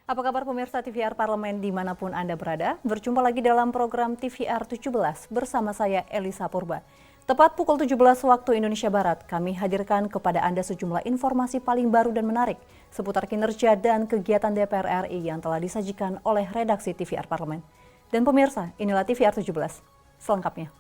Apa kabar pemirsa TVR Parlemen dimanapun Anda berada? Berjumpa lagi dalam program TVR 17 bersama saya Elisa Purba. Tepat pukul 17 waktu Indonesia Barat, kami hadirkan kepada Anda sejumlah informasi paling baru dan menarik seputar kinerja dan kegiatan DPR RI yang telah disajikan oleh redaksi TVR Parlemen. Dan pemirsa, inilah TVR 17 selengkapnya.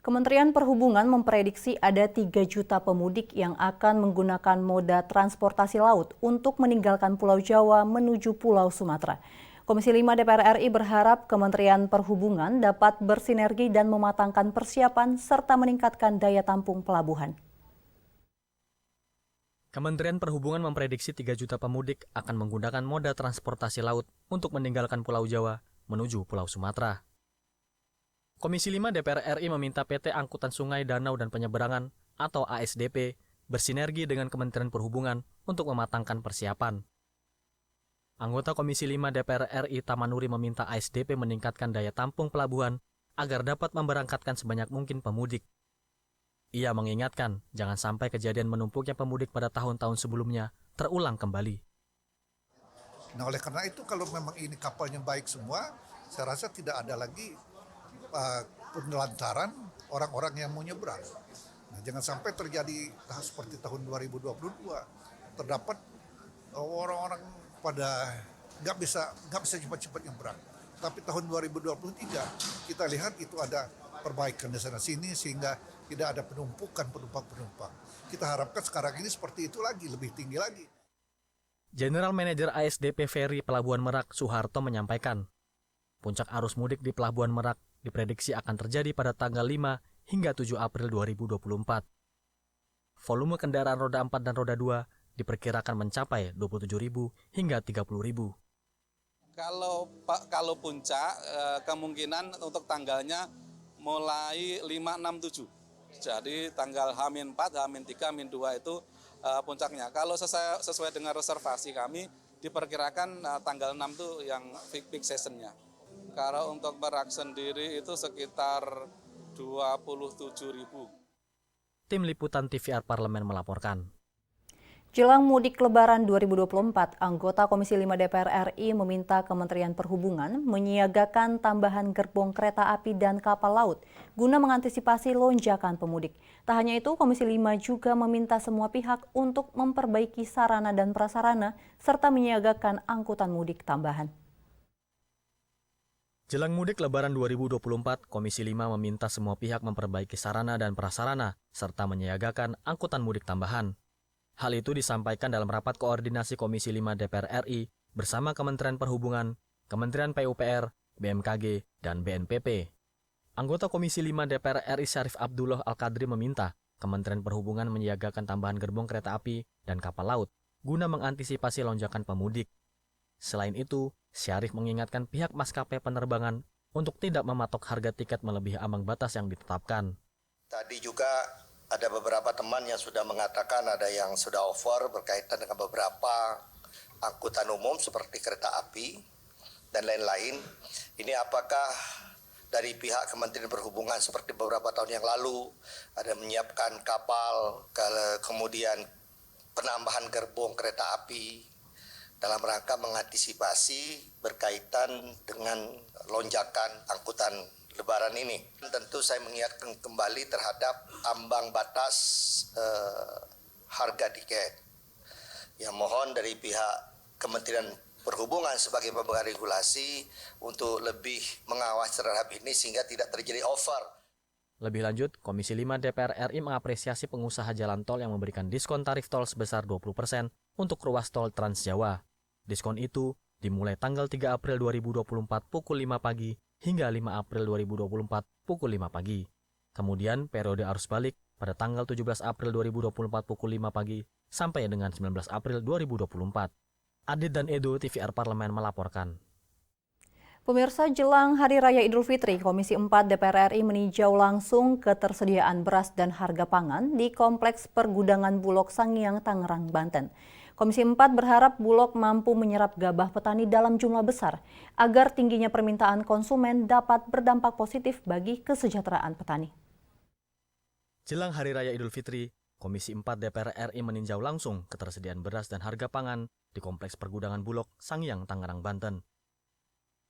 Kementerian Perhubungan memprediksi ada 3 juta pemudik yang akan menggunakan moda transportasi laut untuk meninggalkan Pulau Jawa menuju Pulau Sumatera. Komisi 5 DPR RI berharap Kementerian Perhubungan dapat bersinergi dan mematangkan persiapan serta meningkatkan daya tampung pelabuhan. Kementerian Perhubungan memprediksi 3 juta pemudik akan menggunakan moda transportasi laut untuk meninggalkan Pulau Jawa menuju Pulau Sumatera. Komisi 5 DPR RI meminta PT Angkutan Sungai, Danau, dan Penyeberangan atau ASDP bersinergi dengan Kementerian Perhubungan untuk mematangkan persiapan. Anggota Komisi 5 DPR RI Tamanuri meminta ASDP meningkatkan daya tampung pelabuhan agar dapat memberangkatkan sebanyak mungkin pemudik. Ia mengingatkan jangan sampai kejadian menumpuknya pemudik pada tahun-tahun sebelumnya terulang kembali. Nah, oleh karena itu kalau memang ini kapalnya baik semua, saya rasa tidak ada lagi penelantaran orang-orang yang mau nyebrang. Nah, jangan sampai terjadi seperti tahun 2022 terdapat orang-orang pada nggak bisa cepat-cepat nyebrang. Tapi tahun 2023 kita lihat itu ada perbaikan di sana sini sehingga tidak ada penumpukan penumpang. Kita harapkan sekarang ini seperti itu lagi, lebih tinggi lagi. General Manager ASDP Ferry Pelabuhan Merak Suharto menyampaikan, puncak arus mudik di Pelabuhan Merak diprediksi akan terjadi pada tanggal 5 hingga 7 April 2024. Volume kendaraan roda 4 dan roda 2 diperkirakan mencapai 27.000 hingga 30.000. Kalau puncak, kemungkinan untuk tanggalnya mulai 5, 6, 7. Jadi tanggal H-4, H-3, H-2 itu puncaknya. Kalau sesuai dengan reservasi kami, diperkirakan tanggal 6 itu yang peak seasonnya. Kalau untuk Merak sendiri itu sekitar 27.000. Tim Liputan TVR Parlemen melaporkan. Jelang mudik Lebaran 2024, anggota Komisi 5 DPR RI meminta Kementerian Perhubungan menyiagakan tambahan gerbong kereta api dan kapal laut guna mengantisipasi lonjakan pemudik. Tak hanya itu, Komisi 5 juga meminta semua pihak untuk memperbaiki sarana dan prasarana serta menyiagakan angkutan mudik tambahan. Jelang mudik Lebaran 2024, Komisi 5 meminta semua pihak memperbaiki sarana dan prasarana serta menyiagakan angkutan mudik tambahan. Hal itu disampaikan dalam rapat koordinasi Komisi 5 DPR RI bersama Kementerian Perhubungan, Kementerian PUPR, BMKG, dan BNPB. Anggota Komisi 5 DPR RI Syarif Abdullah Al-Qadri meminta Kementerian Perhubungan menyiagakan tambahan gerbong kereta api dan kapal laut guna mengantisipasi lonjakan pemudik. Selain itu, Syarif mengingatkan pihak maskapai penerbangan untuk tidak mematok harga tiket melebihi ambang batas yang ditetapkan. Tadi juga ada beberapa teman yang sudah mengatakan ada yang sudah over berkaitan dengan beberapa angkutan umum seperti kereta api dan lain-lain. Ini apakah dari pihak Kementerian Perhubungan seperti beberapa tahun yang lalu ada menyiapkan kapal, kemudian penambahan gerbong kereta api dalam rangka mengantisipasi berkaitan dengan lonjakan angkutan Lebaran ini. Tentu saya mengingatkan kembali terhadap ambang batas harga tiket. Yang mohon dari pihak Kementerian Perhubungan sebagai pemegang regulasi untuk lebih mengawasi terhadap ini sehingga tidak terjadi over. Lebih lanjut, Komisi 5 DPR RI mengapresiasi pengusaha jalan tol yang memberikan diskon tarif tol sebesar 20% untuk ruas tol Trans Jawa. Diskon itu dimulai tanggal 3 April 2024 pukul 5 pagi hingga 5 April 2024 pukul 5 pagi. Kemudian periode arus balik pada tanggal 17 April 2024 pukul 5 pagi sampai dengan 19 April 2024. Adit dan Edo, TVR Parlemen melaporkan. Pemirsa, jelang Hari Raya Idul Fitri, Komisi 4 DPR RI meninjau langsung ketersediaan beras dan harga pangan di Kompleks Pergudangan Bulog Sangiang, Tangerang, Banten. Komisi 4 berharap Bulog mampu menyerap gabah petani dalam jumlah besar agar tingginya permintaan konsumen dapat berdampak positif bagi kesejahteraan petani. Jelang Hari Raya Idul Fitri, Komisi 4 DPR RI meninjau langsung ketersediaan beras dan harga pangan di Kompleks Pergudangan Bulog, Sangiang, Tangerang, Banten.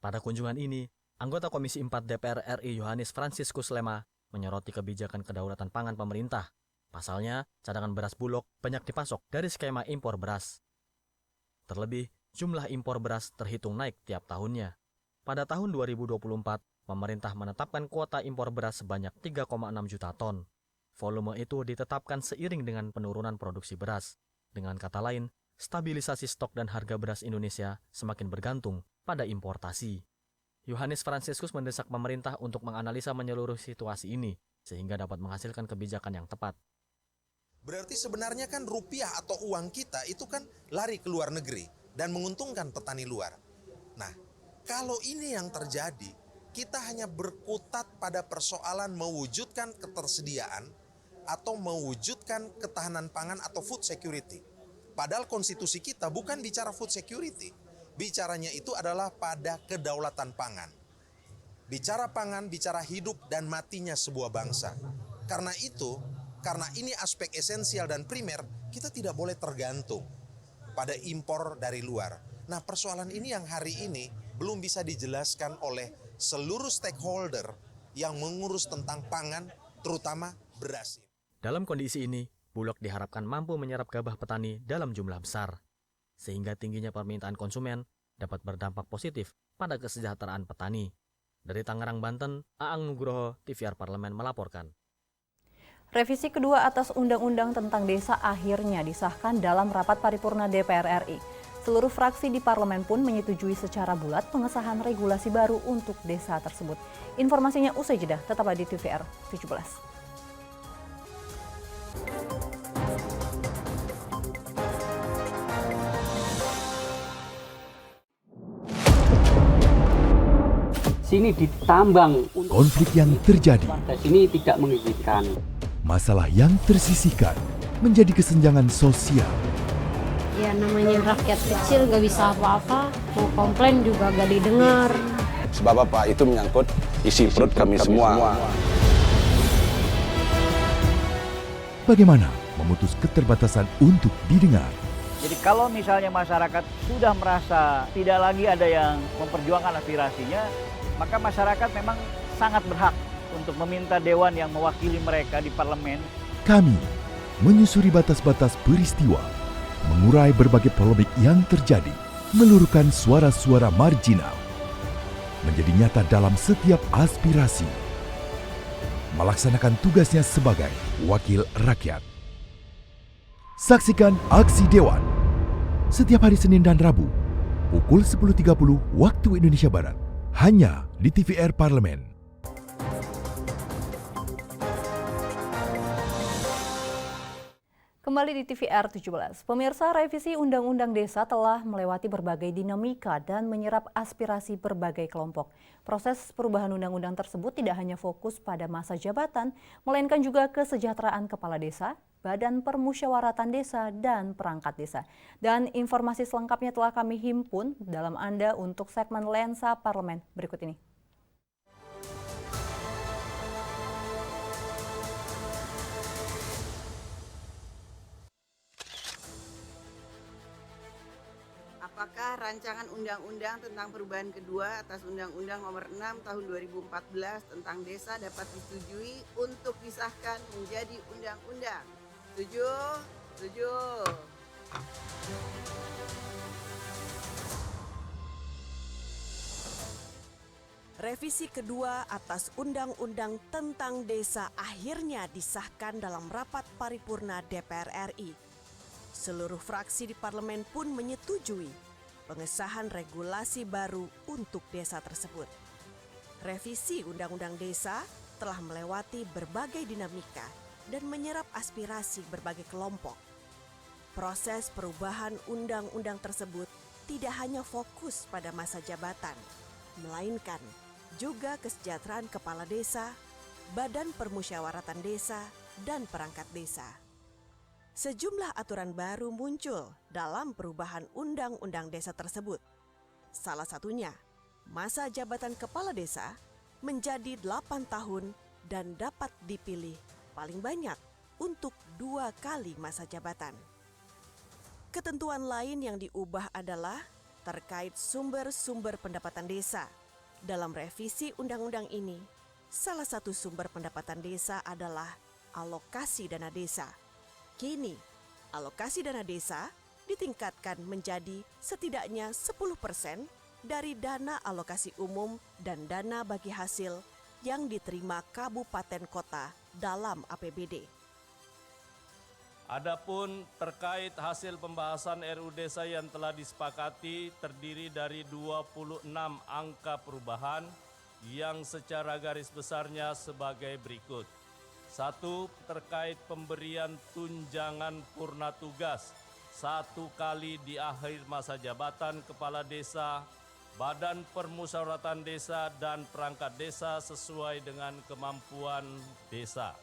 Pada kunjungan ini, anggota Komisi 4 DPR RI Yohanes Franciscus Lema menyoroti kebijakan kedaulatan pangan pemerintah. Pasalnya, cadangan beras Bulog banyak dipasok dari skema impor beras. Terlebih, jumlah impor beras terhitung naik tiap tahunnya. Pada tahun 2024, pemerintah menetapkan kuota impor beras sebanyak 3,6 juta ton. Volume itu ditetapkan seiring dengan penurunan produksi beras. Dengan kata lain, stabilisasi stok dan harga beras Indonesia semakin bergantung pada importasi. Yohanes Franciscus mendesak pemerintah untuk menganalisa menyeluruh situasi ini, sehingga dapat menghasilkan kebijakan yang tepat. Berarti sebenarnya kan rupiah atau uang kita itu kan lari ke luar negeri dan menguntungkan petani luar. Nah, kalau ini yang terjadi, kita hanya berkutat pada persoalan mewujudkan ketersediaan atau mewujudkan ketahanan pangan atau food security. Padahal konstitusi kita bukan bicara food security. Bicaranya itu adalah pada kedaulatan pangan. Bicara pangan, bicara hidup dan matinya sebuah bangsa. Karena itu, karena ini aspek esensial dan primer, kita tidak boleh tergantung pada impor dari luar. Nah, persoalan ini yang hari ini belum bisa dijelaskan oleh seluruh stakeholder yang mengurus tentang pangan, terutama beras. Dalam kondisi ini, Bulog diharapkan mampu menyerap gabah petani dalam jumlah besar, sehingga tingginya permintaan konsumen dapat berdampak positif pada kesejahteraan petani. Dari Tangerang, Banten, Aang Nugroho, TVR Parlemen melaporkan. Revisi kedua atas Undang-Undang tentang Desa akhirnya disahkan dalam rapat paripurna DPR RI. Seluruh fraksi di parlemen pun menyetujui secara bulat pengesahan regulasi baru untuk desa tersebut. Informasinya usai jeda, tetaplah di TVR 17. Sini ditambang, konflik yang terjadi, warga sini tidak mengizinkan. masalah yang tersisihkan menjadi kesenjangan sosial. Ya namanya rakyat kecil gak bisa apa-apa, mau komplain juga gak didengar. Sebab apa? Itu menyangkut isi perut kami semua. Bagaimana memutus keterbatasan untuk didengar? Jadi kalau misalnya masyarakat sudah merasa tidak lagi ada yang memperjuangkan aspirasinya, maka masyarakat memang sangat berhak untuk meminta dewan yang mewakili mereka di parlemen. Kami menyusuri batas-batas peristiwa, mengurai berbagai polemik yang terjadi, meluruhkan suara-suara marginal, menjadi nyata dalam setiap aspirasi, melaksanakan tugasnya sebagai wakil rakyat. Saksikan Aksi Dewan setiap hari Senin dan Rabu pukul 10.30 waktu Indonesia Barat, hanya di TVR Parlemen. Kembali di TVR 17. Pemirsa, revisi Undang-Undang Desa telah melewati berbagai dinamika dan menyerap aspirasi berbagai kelompok. Proses perubahan undang-undang tersebut tidak hanya fokus pada masa jabatan, melainkan juga kesejahteraan kepala desa, badan permusyawaratan desa, dan perangkat desa. Dan informasi selengkapnya telah kami himpun dalam Anda untuk segmen Lensa Parlemen berikut ini. Apakah rancangan undang-undang tentang perubahan kedua atas Undang-Undang Nomor 6 Tahun 2014 tentang Desa dapat disetujui untuk disahkan menjadi undang-undang? Setuju? Setuju. Revisi kedua atas Undang-Undang tentang Desa akhirnya disahkan dalam rapat paripurna DPR RI. Seluruh fraksi di parlemen pun menyetujui pengesahan regulasi baru untuk desa tersebut. Revisi Undang-Undang Desa telah melewati berbagai dinamika dan menyerap aspirasi berbagai kelompok. Proses perubahan undang-undang tersebut tidak hanya fokus pada masa jabatan, melainkan juga kesejahteraan kepala desa, badan permusyawaratan desa, dan perangkat desa. Sejumlah aturan baru muncul dalam perubahan undang-undang desa tersebut. Salah satunya, masa jabatan kepala desa menjadi 8 tahun dan dapat dipilih paling banyak untuk 2 kali masa jabatan. Ketentuan lain yang diubah adalah terkait sumber-sumber pendapatan desa. Dalam revisi undang-undang ini, salah satu sumber pendapatan desa adalah alokasi dana desa. Kini, alokasi dana desa ditingkatkan menjadi setidaknya 10% dari dana alokasi umum dan dana bagi hasil yang diterima kabupaten kota dalam APBD. Adapun terkait hasil pembahasan RUU Desa yang telah disepakati terdiri dari 26 angka perubahan yang secara garis besarnya sebagai berikut. 1. Terkait pemberian tunjangan purna tugas 1 kali di akhir masa jabatan kepala desa, badan permusyawaratan desa dan perangkat desa sesuai dengan kemampuan desa.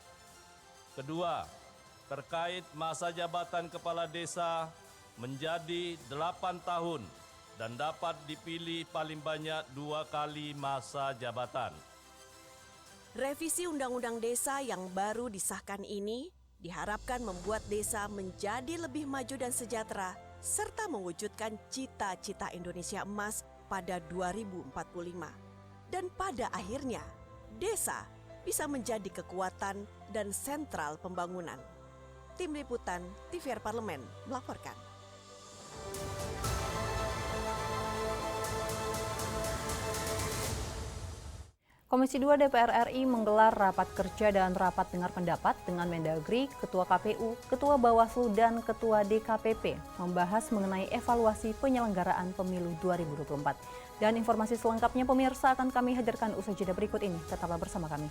Kedua, terkait masa jabatan kepala desa menjadi 8 tahun dan dapat dipilih paling banyak 2 kali masa jabatan. Revisi Undang-Undang Desa yang baru disahkan ini diharapkan membuat desa menjadi lebih maju dan sejahtera serta mewujudkan cita-cita Indonesia Emas pada 2045. Dan pada akhirnya, desa bisa menjadi kekuatan dan sentral pembangunan. Tim Liputan TVR Parlemen melaporkan. Komisi 2 DPR RI menggelar rapat kerja dan rapat dengar pendapat dengan Mendagri, Ketua KPU, Ketua Bawaslu, dan Ketua DKPP membahas mengenai evaluasi penyelenggaraan pemilu 2024. Dan informasi selengkapnya pemirsa akan kami hadirkan usai jeda berikut ini. Tetaplah bersama kami.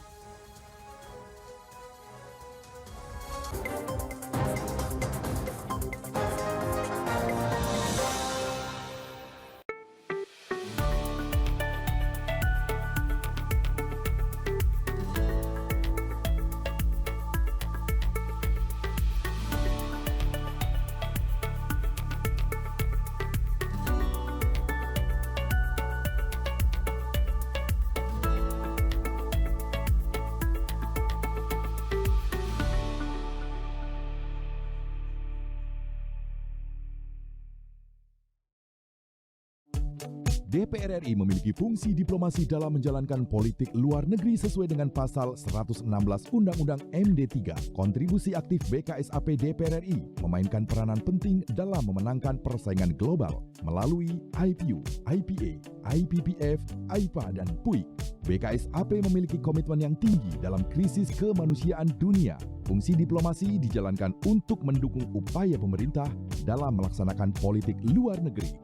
DPR RI memiliki fungsi diplomasi dalam menjalankan politik luar negeri sesuai dengan pasal 116 Undang-Undang MD 3. Kontribusi aktif BKSAP DPR RI memainkan peranan penting dalam memenangkan persaingan global melalui IPU, IPA, IPPF, IPA, dan PUIK. BKSAP memiliki komitmen yang tinggi dalam krisis kemanusiaan dunia. Fungsi diplomasi dijalankan untuk mendukung upaya pemerintah dalam melaksanakan politik luar negeri.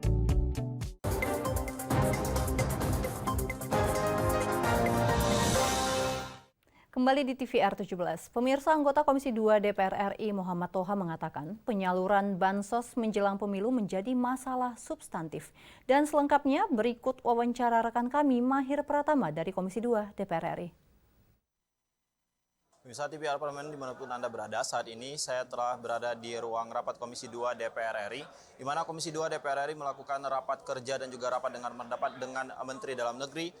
Kembali di TVR 17, pemirsa anggota Komisi 2 DPR RI Muhammad Toha mengatakan penyaluran bansos menjelang pemilu menjadi masalah substantif. Dan selengkapnya berikut wawancara rekan kami Mahir Pratama dari Komisi 2 DPR RI. Pemirsa TVR Parlemen dimanapun Anda berada, saat ini saya telah berada di ruang rapat Komisi 2 DPR RI, di mana Komisi 2 DPR RI melakukan rapat kerja dan juga rapat dengar pendapat dengan Menteri Dalam Negeri,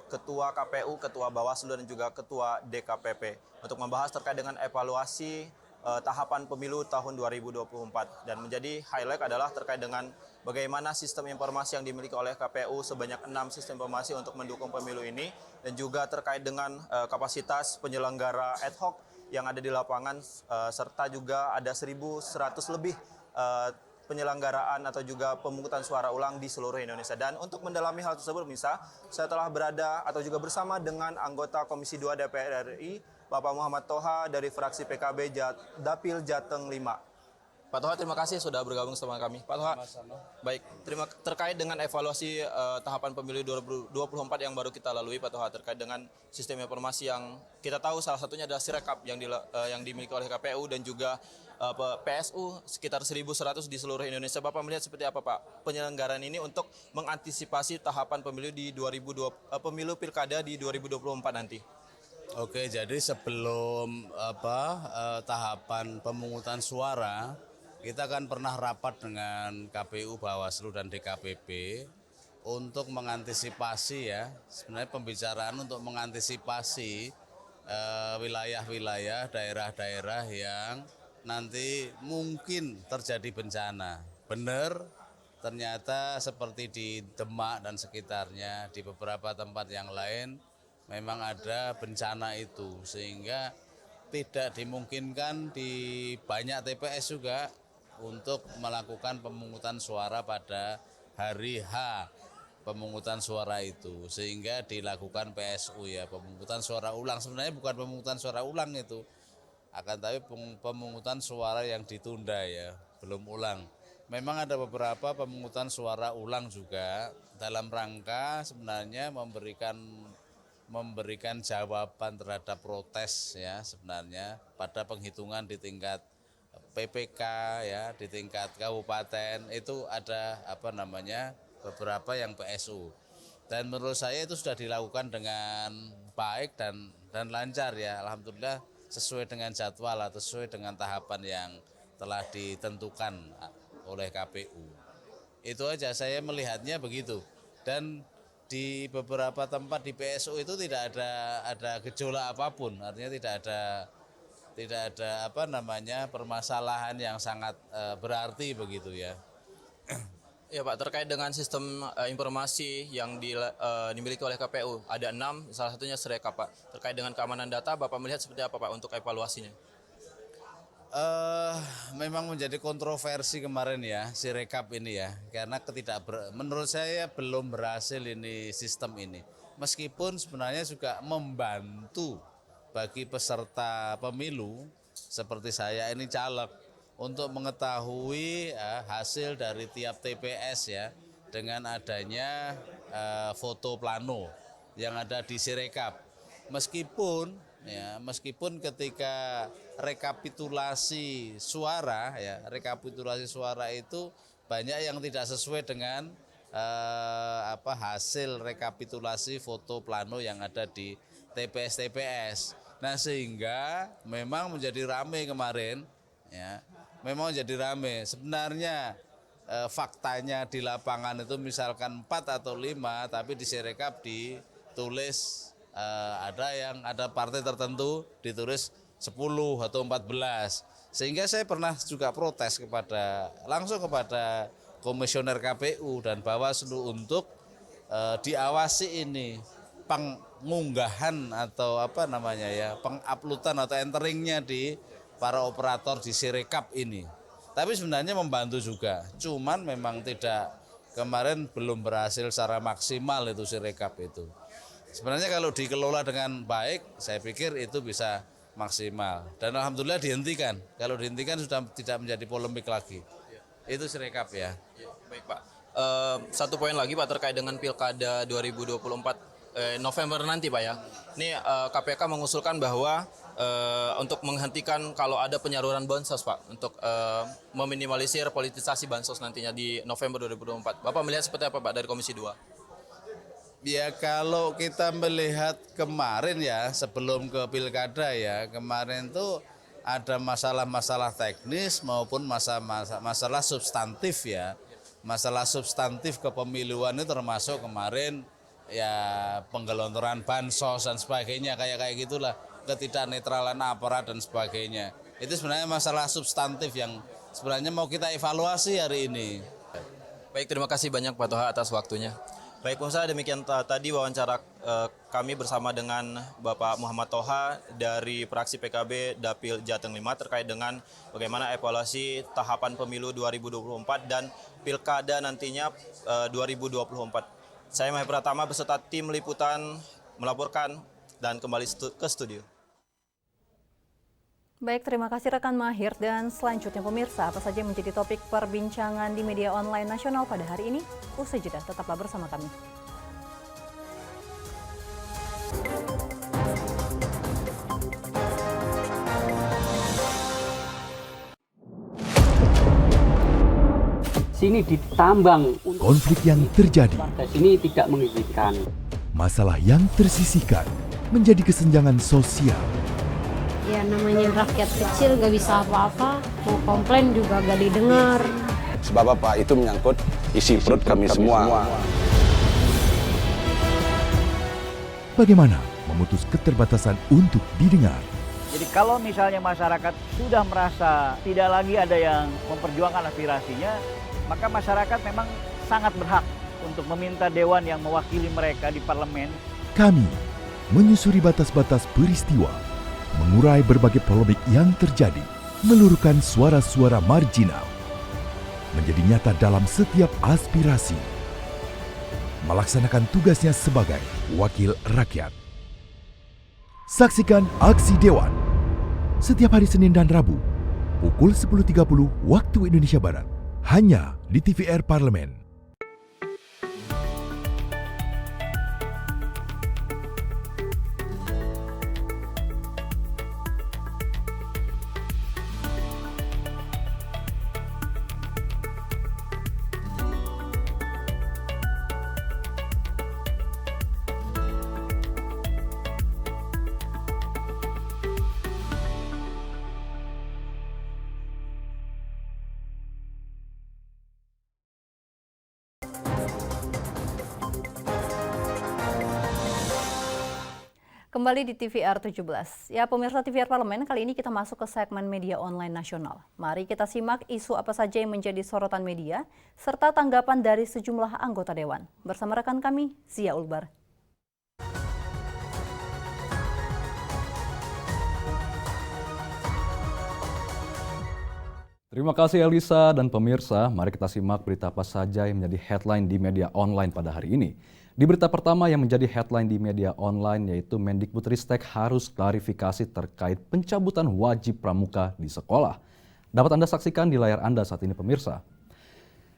Ketua KPU, Ketua Bawaslu, dan juga Ketua DKPP untuk membahas terkait dengan evaluasi tahapan pemilu tahun 2024. Dan menjadi highlight adalah terkait dengan bagaimana sistem informasi yang dimiliki oleh KPU sebanyak 6 sistem informasi untuk mendukung pemilu ini, dan juga terkait dengan kapasitas penyelenggara ad hoc yang ada di lapangan, serta juga ada 1.100 lebih penyelenggaraan atau juga pemungutan suara ulang di seluruh Indonesia. Dan untuk mendalami hal tersebut, misal saya telah berada atau juga bersama dengan anggota Komisi 2 DPR RI, Bapak Muhammad Toha dari fraksi PKB Dapil Jateng 5. Pak Toha, terima kasih sudah bergabung bersama kami. Pak Toha, baik, terkait dengan evaluasi tahapan pemilu 2024 yang baru kita lalui, Pak Toha, terkait dengan sistem informasi yang kita tahu salah satunya adalah Sirekap yang dimiliki oleh KPU dan juga PSU sekitar 1.100 di seluruh Indonesia. Bapak melihat seperti apa, Pak, penyelenggaraan ini untuk mengantisipasi tahapan pemilu di pemilu pilkada di 2024 nanti? Oke, jadi sebelum tahapan pemungutan suara, kita kan pernah rapat dengan KPU, Bawaslu, dan DKPP untuk mengantisipasi sebenarnya pembicaraan untuk mengantisipasi wilayah-wilayah, daerah-daerah yang nanti mungkin terjadi bencana. Benar, ternyata seperti di Demak dan sekitarnya, di beberapa tempat yang lain memang ada bencana itu, sehingga tidak dimungkinkan di banyak TPS juga untuk melakukan pemungutan suara pada hari H pemungutan suara itu, sehingga dilakukan PSU ya, pemungutan suara ulang. Sebenarnya bukan pemungutan suara ulang itu, akan tapi pemungutan suara yang ditunda ya, belum ulang. Memang ada beberapa pemungutan suara ulang juga dalam rangka sebenarnya memberikan jawaban terhadap protes ya, sebenarnya pada penghitungan di tingkat PPK ya, di tingkat kabupaten itu ada beberapa yang PSU, dan menurut saya itu sudah dilakukan dengan baik dan lancar ya, alhamdulillah sesuai dengan jadwal atau sesuai dengan tahapan yang telah ditentukan oleh KPU. Itu aja saya melihatnya begitu, dan di beberapa tempat di PSU itu tidak ada gejolak apapun, artinya tidak ada permasalahan yang sangat berarti begitu ya. Ya Pak, terkait dengan sistem informasi yang dimiliki oleh KPU, ada 6, salah satunya Sirekap Pak. Terkait dengan keamanan data, Bapak melihat seperti apa Pak untuk evaluasinya? Memang menjadi kontroversi kemarin ya, Sirekap ini ya, karena menurut saya belum berhasil ini sistem ini. Meskipun sebenarnya juga membantu bagi peserta pemilu seperti saya ini caleg, untuk mengetahui hasil dari tiap TPS ya, dengan adanya foto plano yang ada di Sirekap. Meskipun ketika rekapitulasi suara itu banyak yang tidak sesuai dengan hasil rekapitulasi foto plano yang ada di TPS. Nah, sehingga memang menjadi ramai kemarin ya. Memang jadi ramai. Sebenarnya faktanya di lapangan itu misalkan 4 atau 5, tapi di Sirekap ditulis ada partai tertentu ditulis 10 atau 14. Sehingga saya pernah juga protes langsung kepada komisioner KPU dan Bawaslu untuk diawasi ini pengunggahan atau penguploadan atau enteringnya di para operator di Sirekap ini. Tapi sebenarnya membantu juga. Cuman memang kemarin belum berhasil secara maksimal itu Sirekap itu. Sebenarnya kalau dikelola dengan baik, saya pikir itu bisa maksimal. Dan alhamdulillah dihentikan. Kalau dihentikan sudah tidak menjadi polemik lagi. Itu Sirekap ya. Baik Pak. Satu poin lagi Pak terkait dengan Pilkada 2024 November nanti Pak ya. Ini KPK mengusulkan bahwa untuk menghentikan kalau ada penyaluran bansos Pak, untuk meminimalisir politisasi bansos nantinya di November 2024. Bapak melihat seperti apa Pak dari Komisi 2? Ya kalau kita melihat kemarin ya, sebelum ke Pilkada ya, kemarin tuh ada masalah-masalah teknis maupun masalah substantif ya. Masalah substantif kepemiluan itu termasuk kemarin ya penggelontoran bansos dan sebagainya, kayak gitulah, ketidaknetralan aparat dan sebagainya. Itu sebenarnya masalah substantif yang sebenarnya mau kita evaluasi hari ini. Baik, terima kasih banyak Pak Toha atas waktunya. Baik pemirsa, demikian tadi wawancara kami bersama dengan Bapak Muhammad Toha dari fraksi PKB Dapil Jateng 5 terkait dengan bagaimana evaluasi tahapan pemilu 2024 dan Pilkada nantinya 2024. Saya Mahir Pratama beserta tim liputan melaporkan dan kembali ke studio. Baik, terima kasih rekan Mahir. Dan selanjutnya pemirsa, apa saja menjadi topik perbincangan di media online nasional pada hari ini? Usai jeda, tetaplah bersama kami. Sini ditambang. Konflik yang terjadi. Sini tidak mengizinkan. Masalah yang tersisihkan menjadi kesenjangan sosial. Ya namanya rakyat kecil gak bisa apa-apa, mau komplain juga gak didengar. Sebab apa? Itu menyangkut isi perut kami semua. Bagaimana memutus keterbatasan untuk didengar. Jadi kalau misalnya masyarakat sudah merasa tidak lagi ada yang memperjuangkan aspirasinya, maka masyarakat memang sangat berhak untuk meminta dewan yang mewakili mereka di parlemen. Kami menyusuri batas-batas peristiwa, mengurai berbagai polemik yang terjadi, meluruhkan suara-suara marginal, menjadi nyata dalam setiap aspirasi, melaksanakan tugasnya sebagai wakil rakyat. Saksikan Aksi Dewan setiap hari Senin dan Rabu pukul 10.30 waktu Indonesia Barat hanya di TVR Parlemen. Kembali di TVR 17. Ya pemirsa TVR Parlemen, kali ini kita masuk ke segmen media online nasional. Mari kita simak isu apa saja yang menjadi sorotan media, serta tanggapan dari sejumlah anggota Dewan. Bersama rekan kami, Zia Ulbar. Terima kasih Elisa dan pemirsa, mari kita simak berita apa saja yang menjadi headline di media online pada hari ini. Di berita pertama yang menjadi headline di media online yaitu Mendikbudristek harus klarifikasi terkait pencabutan wajib pramuka di sekolah. Dapat Anda saksikan di layar Anda saat ini pemirsa.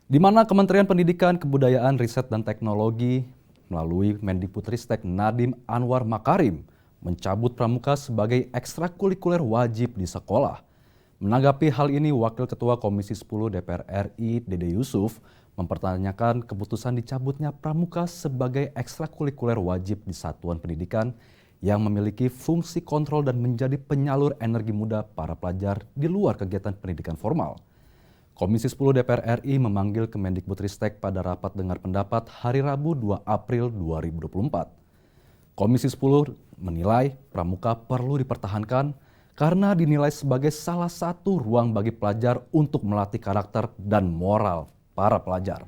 Di mana Kementerian Pendidikan, Kebudayaan, Riset dan Teknologi melalui Mendikbudristek Nadiem Anwar Makarim mencabut pramuka sebagai ekstrakurikuler wajib di sekolah. Menanggapi hal ini, Wakil Ketua Komisi 10 DPR RI Dede Yusuf mempertanyakan keputusan dicabutnya pramuka sebagai ekstrakurikuler wajib di satuan pendidikan yang memiliki fungsi kontrol dan menjadi penyalur energi muda para pelajar di luar kegiatan pendidikan formal. Komisi 10 DPR RI memanggil Kemendikbudristek pada rapat dengar pendapat hari Rabu 2 April 2024. Komisi 10 menilai pramuka perlu dipertahankan karena dinilai sebagai salah satu ruang bagi pelajar untuk melatih karakter dan moral para pelajar.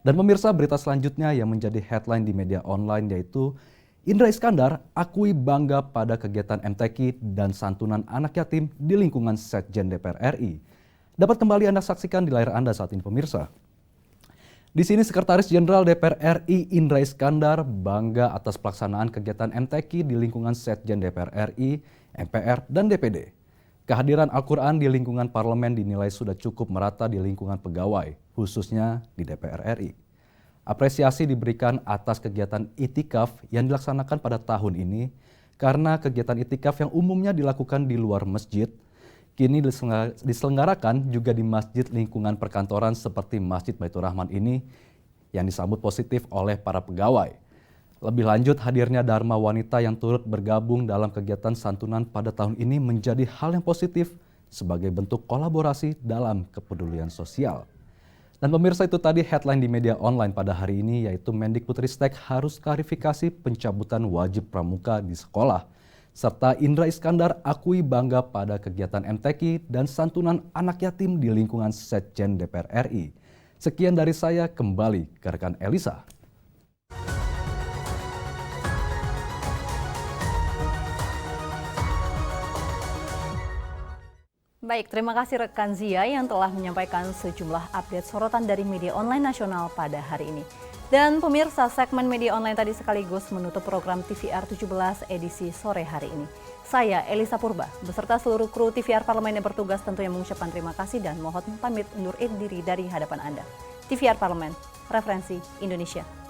Dan pemirsa, berita selanjutnya yang menjadi headline di media online yaitu Indra Iskandar akui bangga pada kegiatan MTQ dan santunan anak yatim di lingkungan Sekjen DPR RI. Dapat kembali Anda saksikan di layar Anda saat ini pemirsa. Di sini Sekretaris Jenderal DPR RI Indra Iskandar bangga atas pelaksanaan kegiatan MTQ di lingkungan Sekjen DPR RI, MPR, dan DPD. Kehadiran Al-Quran di lingkungan parlemen dinilai sudah cukup merata di lingkungan pegawai, khususnya di DPR RI. Apresiasi diberikan atas kegiatan itikaf yang dilaksanakan pada tahun ini, karena kegiatan itikaf yang umumnya dilakukan di luar masjid, kini diselenggarakan juga di masjid lingkungan perkantoran seperti Masjid Baitur Rahman ini yang disambut positif oleh para pegawai. Lebih lanjut, hadirnya Dharma Wanita yang turut bergabung dalam kegiatan santunan pada tahun ini menjadi hal yang positif sebagai bentuk kolaborasi dalam kepedulian sosial. Dan pemirsa, itu tadi headline di media online pada hari ini yaitu Mendikbudristek harus klarifikasi pencabutan wajib pramuka di sekolah. Serta Indra Iskandar akui bangga pada kegiatan MTQ dan santunan anak yatim di lingkungan Sekjen DPR RI. Sekian dari saya, kembali ke rekan Elisa. Baik, terima kasih rekan Zia yang telah menyampaikan sejumlah update sorotan dari media online nasional pada hari ini. Dan pemirsa, segmen media online tadi sekaligus menutup program TVR 17 edisi sore hari ini. Saya Elisa Purba beserta seluruh kru TVR Parlemen yang bertugas tentunya mengucapkan terima kasih dan mohon pamit undur diri dari hadapan Anda. TVR Parlemen, referensi Indonesia.